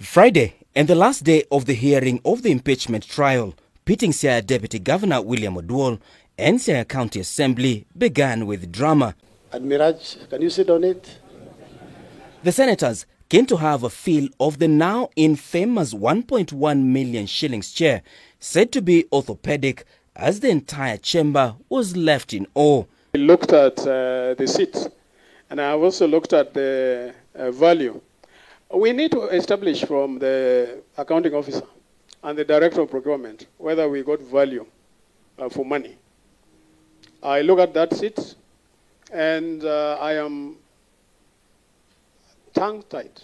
Friday, and the last day of the hearing of the impeachment trial pitting Siaya Deputy Governor William Oduol and Siaya County Assembly began with drama. Admiraj, can you sit on it? The senators came to have a feel of the now infamous 1.1 million shillings chair, said to be orthopedic, as the entire chamber was left in awe. We looked at the seat, and I also looked at the value. We need to establish from the accounting officer and the director of procurement whether we got value for money. I look at that seat, and I am tongue-tied.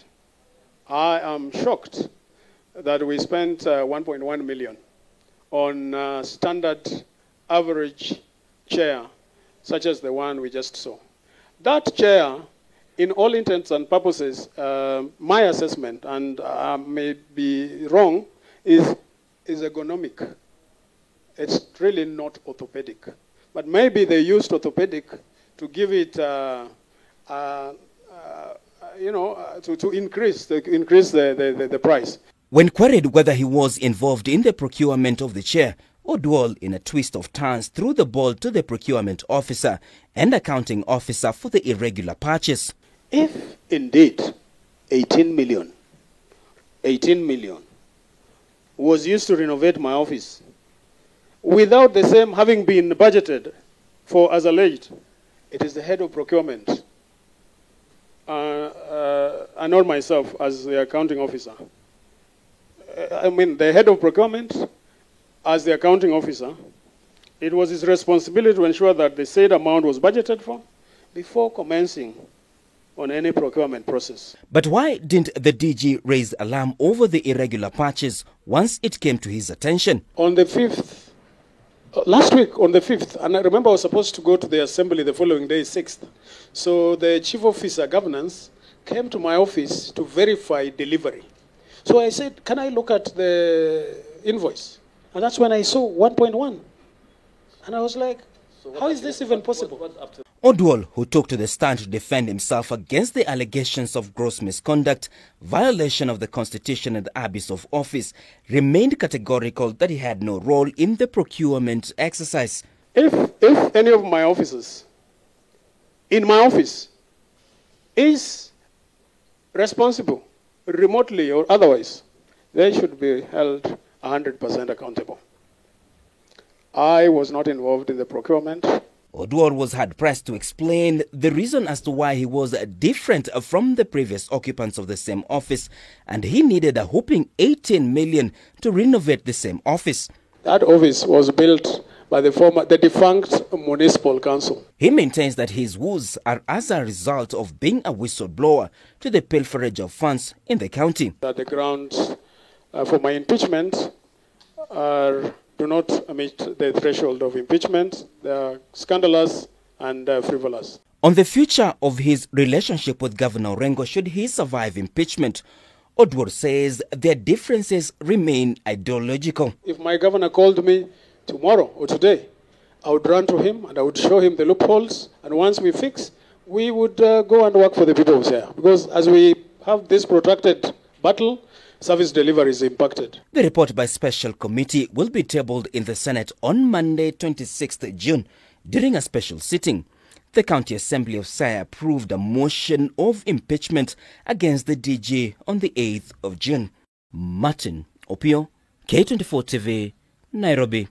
I am shocked that we spent 1.1 million on a standard average chair such as the one we just saw. That chair, in all intents and purposes, my assessment, and I may be wrong, is ergonomic. It's really not orthopedic. But maybe they used orthopedic to give it, to increase the price. When queried whether he was involved in the procurement of the chair, Oduol, in a twist of tongues, threw the ball to the procurement officer and accounting officer for the irregular purchase. If indeed 18 million was used to renovate my office, without the same having been budgeted for as alleged, it is the head of procurement and not myself as the accounting officer. The head of procurement as the accounting officer, it was his responsibility to ensure that the said amount was budgeted for before commencing on any procurement process. But why didn't the DG raise alarm over the irregular purchase once it came to his attention? On the 5th, last week on the 5th, and I remember I was supposed to go to the assembly the following day, 6th. So the chief officer governance came to my office to verify delivery. So I said, can I look at the invoice? And that's when I saw 1.1. And I was like, how is this even possible? Oduol, who took to the stand to defend himself against the allegations of gross misconduct, violation of the Constitution and abuse of office, remained categorical that he had no role in the procurement exercise. If any of my officers in my office is responsible, remotely or otherwise, they should be held 100% accountable. I was not involved in the procurement. Oduor was hard-pressed to explain the reason as to why he was different from the previous occupants of the same office, and he needed a whopping 18 million to renovate the same office. That office was built by the defunct municipal council. He maintains that his woes are as a result of being a whistleblower to the pilferage of funds in the county. The grounds for my impeachment do not meet the threshold of impeachment. They are scandalous and frivolous. On the future of his relationship with Governor Orengo, should he survive impeachment, Oduor says their differences remain ideological. If my governor called me tomorrow or today, I would run to him and I would show him the loopholes. And once we fix, we would go and work for the people of Siaya. Because as we have this protracted battle, service delivery is impacted. The report by special committee will be tabled in the Senate on Monday, 26th June, during a special sitting. The County Assembly of Siaya approved a motion of impeachment against the DG on the 8th of June. Martin Opio, K24 TV, Nairobi.